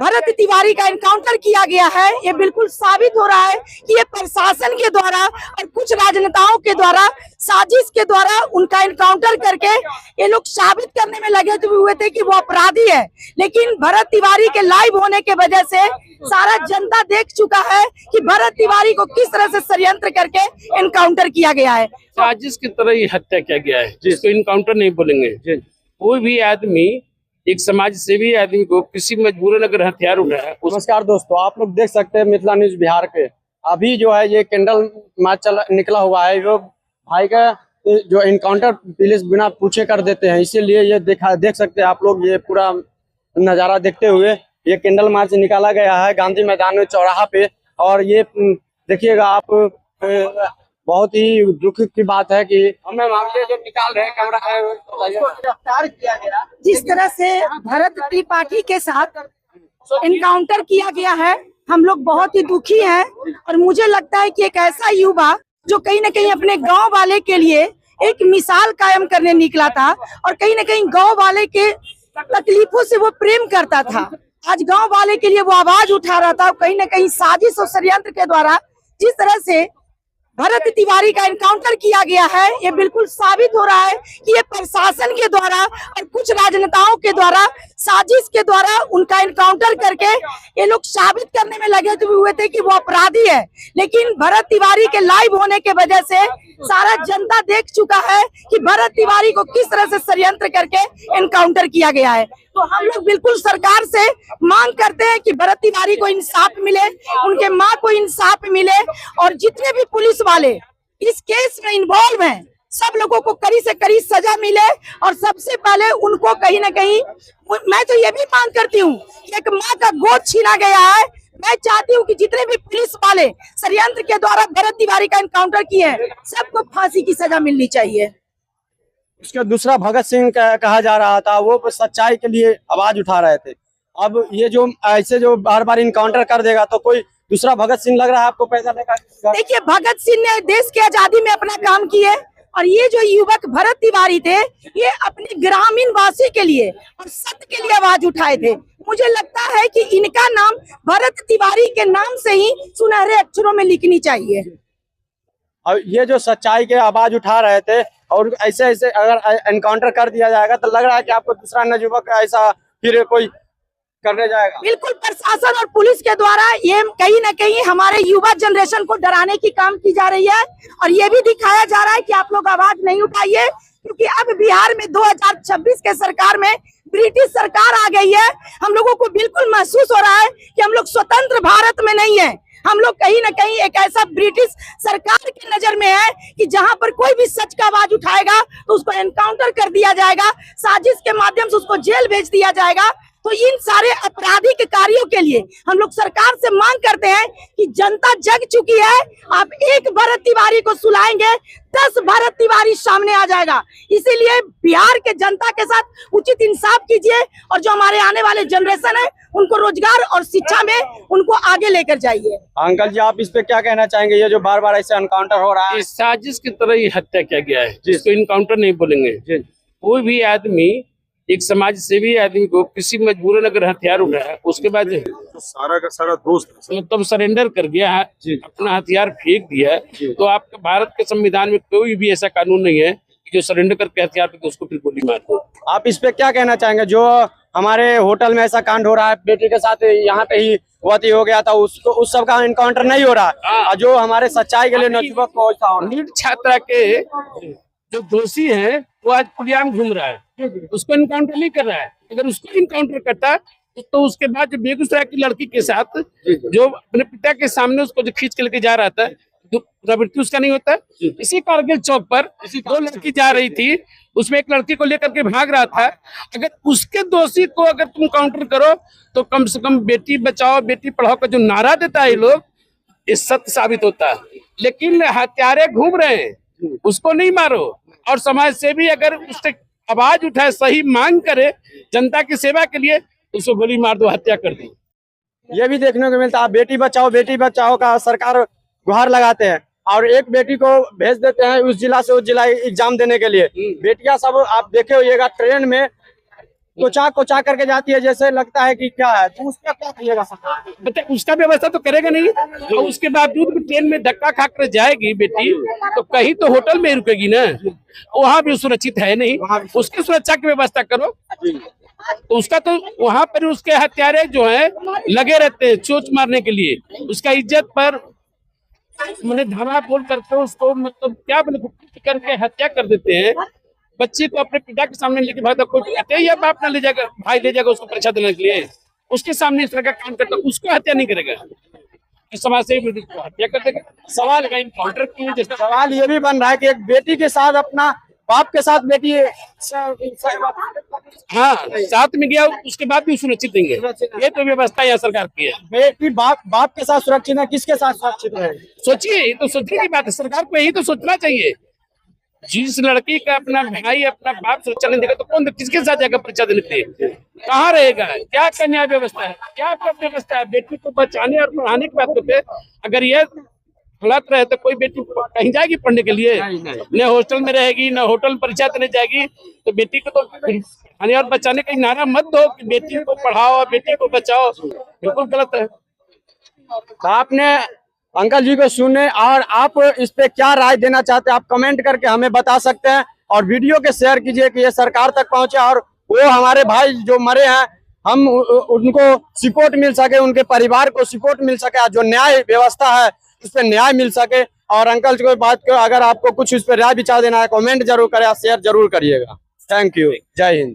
भरत तिवारी का एनकाउंटर किया गया है, ये बिल्कुल साबित हो रहा है कि ये प्रशासन के द्वारा और कुछ राजनेताओं के द्वारा साजिश के द्वारा उनका एनकाउंटर करके ये लोग साबित करने में लगे हुए थे कि वो अपराधी है। लेकिन भरत तिवारी के लाइव होने के वजह से सारा जनता देख चुका है कि भरत तिवारी को किस तरह से षड्यंत्र करके एनकाउंटर किया गया है। साजिश की तरह ही हत्या किया गया है, जिसको इनकाउंटर नहीं बोलेंगे। कोई भी आदमी, एक समाज सेवी आदमी को किसी मजबूरन अगर हथियार उठाया। नमस्कार दोस्तों, आप लोग देख सकते हैं मिथिला न्यूज बिहार के। अभी जो है ये कैंडल मार्च निकला हुआ है, जो भाई का जो इनकाउंटर पुलिस बिना पूछे कर देते हैं, इसीलिए ये देख सकते हैं आप लोग। ये पूरा नजारा देखते हुए ये कैंडल मार्च निकाला गया है गांधी मैदान में चौराहा पे। और ये देखिएगा आप, बहुत ही दुख की बात है कि हमें मामले जो निकाल रहे हैं कैमरा गिरफ्तार किया गया। जिस तरह से भरत त्रिपाठी के साथ एनकाउंटर किया गया है, हम लोग बहुत ही दुखी हैं। और मुझे लगता है कि एक ऐसा युवा जो कहीं न कहीं अपने गांव वाले के लिए एक मिसाल कायम करने निकला था और कहीं न कहीं गांव वाले के तकलीफों से वो प्रेम करता था, आज गांव वाले के लिए वो आवाज उठा रहा था। कहीं न कहीं साजिश और षड्यंत्र के द्वारा जिस तरह से भरत तिवारी का एनकाउंटर किया गया है, ये बिल्कुल साबित हो रहा है कि ये प्रशासन के द्वारा और कुछ राजनेताओं के द्वारा साजिश के द्वारा उनका एनकाउंटर करके ये लोग साबित करने में लगे हुए थे कि वो अपराधी है। लेकिन भरत तिवारी के लाइव होने के वजह से सारा जनता देख चुका है कि भरत तिवारी को किस तरह से षड्यंत्र करके एनकाउंटर किया गया है। तो हम लोग बिल्कुल सरकार से मांग करते हैं कि भरत तिवारी को इंसाफ मिले, उनके माँ को इंसाफ मिले और जितने भी पुलिस वाले इस केस में इन्वॉल्व हैं सब लोगों को कड़ी से कड़ी सजा मिले। और सबसे पहले उनको कहीं ना कहीं, मैं तो ये भी मांग करती हूँ कि एक माँ का गोद छीना गया है। मैं चाहती हूँ कि जितने भी पुलिस वाले षड्यंत्र के द्वारा भरत तिवारी का एनकाउंटर किए हैं, सबको फांसी की सजा मिलनी चाहिए। उसका दूसरा भगत सिंह कहा जा रहा था, वो सच्चाई के लिए आवाज उठा रहे थे। अब ये जो ऐसे जो बार बार इनकाउंटर कर देगा तो कोई दूसरा भगत सिंह लग रहा है आपको पैदा लेकर? देखिए, भगत सिंह ने देश की आजादी में अपना काम किए और ये जो युवक भरत तिवारी थे, ये अपने ग्रामीण वासी के लिए और सत्य के लिए आवाज उठाए थे। मुझे लगता है कि इनका नाम भरत तिवारी के नाम से ही सुनहरे अक्षरों में लिखनी चाहिए। और ये जो सच्चाई के आवाज उठा रहे थे और ऐसे ऐसे अगर एनकाउंटर कर दिया जाएगा तो लग रहा है कि आपको दूसरा नवयुवक ऐसा फिर कोई करने जाएगा। बिल्कुल, प्रशासन और पुलिस के द्वारा ये कहीं न कहीं हमारे युवा जनरेशन को डराने की काम की जा रही है और ये भी दिखाया जा रहा है कि आप लोग आवाज नहीं उठाइए, क्योंकि अब बिहार में 2026 के सरकार में ब्रिटिश सरकार आ गई है। हम लोगों को बिल्कुल महसूस हो रहा है कि हम लोग स्वतंत्र भारत में नहीं है। हम लोग कहीं ना कहीं एक ऐसा ब्रिटिश सरकार की नजर में है कि जहां पर कोई भी सच का आवाज उठाएगा तो उसको एनकाउंटर कर दिया जाएगा, साजिश के माध्यम से उसको जेल भेज दिया जाएगा। तो इन सारे आपराधिक कार्यों के लिए हम लोग सरकार से मांग करते हैं कि जनता जग चुकी है। आप एक भरत तिवारी को सुलाएंगे, 10 भरत तिवारी सामने आ जाएगा। इसीलिए बिहार के जनता के साथ उचित इंसाफ कीजिए और जो हमारे आने वाले जनरेशन है उनको रोजगार और शिक्षा में उनको आगे लेकर जाइए। अंकल जी, आप इस पे क्या कहना चाहेंगे? ये जो बार बार ऐसे एनकाउंटर हो रहा है, इस साजिश की तरह ही हत्या किया गया है, जिसको इनकाउंटर नहीं बोलेंगे। कोई भी आदमी, एक समाज सेवी आदमी को किसी मजबूरन अगर हथियार उठाया, उसके बाद तो सारा का सारा दोस्त मतलब सरेंडर कर गया है, अपना हथियार फेंक दिया, तो आपके भारत के संविधान में कोई भी ऐसा कानून नहीं है कि जो सरेंडर करके हथियार पे उसको फिर गोली मार दो। आप इस पे क्या कहना चाहेंगे? जो हमारे होटल में ऐसा कांड हो रहा है, बेटी के साथ यहाँ पे ही वती हो गया था, उसको उस सब का एनकाउंटर नहीं हो रहा है। जो हमारे सच्चाई के लिए नवयुवक को ऐसा नीट छात्रा के जो दोषी है वो आज खुलेआम घूम रहा है, उसको इनकाउंटर नहीं कर रहा है। अगर उसको इनकाउंटर करता तो उसके बाद जो बेगूसराय की लड़की के साथ जो अपने पिता के सामने उसको जो खींच के लेके जा रहा था, तो प्रवृत्ति उसका नहीं होता। इसी कारगिल चौक पर 2 लड़की जा रही थी, उसमें एक लड़की को लेकर के भाग रहा था। अगर उसके दोषी को अगर तुम काउंटर करो तो कम से कम बेटी बचाओ बेटी पढ़ाओ का जो नारा देता है लोग, ये सत्य साबित होता है। लेकिन हत्यारे घूम रहे हैं, उसको नहीं मारो। और समाज से भी अगर उससे आवाज उठाए, सही मांग करे जनता की सेवा के लिए, तो उसको गोली मार दो, हत्या कर दो। ये भी देखने को मिलता है, बेटी बचाओ का सरकार गुहार लगाते हैं और एक बेटी को भेज देते हैं उस जिला से उस जिला एग्जाम देने के लिए। बेटियां सब आप देखे होइएगा ट्रेन में कोचा करके जाती है, जैसे लगता है कि क्या है, तो उसका क्या कहिएगा सरकार? बता उसका व्यवस्था तो करेगा नहीं, और उसके बावजूद भी ट्रेन में धक्का खा कर जाएगी बेटी, तो कहीं तो होटल में ही रुकेगी ना, वहां भी सुरक्षित है नहीं, उसकी सुरक्षा की व्यवस्था करो। तो उसका तो वहां पर उसके हत्यारे जो है लगे रहते हैं चोट मारने के लिए, उसका इज्जत पर मैंने धावा बोल करके उसको मतलब क्या बोले करके हत्या कर देते हैं। बच्चे को अपने पिता के सामने लेके भागता, कोई कहते हैं या बाप ना ले जाएगा, भाई ले जाएगा उसको परीक्षा देने के लिए, उसके सामने इस तरह का काम करता, उसको हत्या नहीं करेगा, इस समाज से हत्या कर देगा। सवाल का इनकाउंटर किए, जैसे सवाल ये भी बन रहा है कि एक बेटी के साथ अपना बाप के साथ बेटी हाँ साथ में गया, उसके बाद भी सुरक्षित देंगे, ये तो व्यवस्था यहाँ सरकार की है। बेटी बाप के साथ सुरक्षित है, किसके साथ सुरक्षित है? सोचिए, ये तो सोचने की बात है, सरकार को यही तो सोचना चाहिए। जिस लड़की का अपना भाई अपना बाप सुरक्षा नहीं देगा तो कौन किसके साथ जाकर परीक्षा देने के लिए कहाँ रहेगा? क्या कन्या व्यवस्था है, क्या व्यवस्था है? बेटी को बचाने और पढ़ाने की बात करते हैं, अगर ये हालात रहे तो कोई बेटी कहीं जाएगी पढ़ने के लिए? न हॉस्टल में रहेगी, न होटल में परीक्षा देने जाएगी। तो बेटी को तो पढ़ाने और बचाने का नारा मत दो कि बेटी को पढ़ाओ बेटी को बचाओ, बिल्कुल गलत है। तो आपने अंकल जी को सुने, और आप इस पे क्या राय देना चाहते हैं आप कमेंट करके हमें बता सकते हैं, और वीडियो के शेयर कीजिए कि ये सरकार तक पहुंचे और वो हमारे भाई जो मरे हैं हम उनको सपोर्ट मिल सके, उनके परिवार को सपोर्ट मिल सके, जो न्याय व्यवस्था है उस पर न्याय मिल सके। और अंकल जी को बात को अगर आपको कुछ इस पर राय विचार देना है कमेंट जरूर करें, शेयर जरूर करिएगा। थैंक यू, जय हिंद।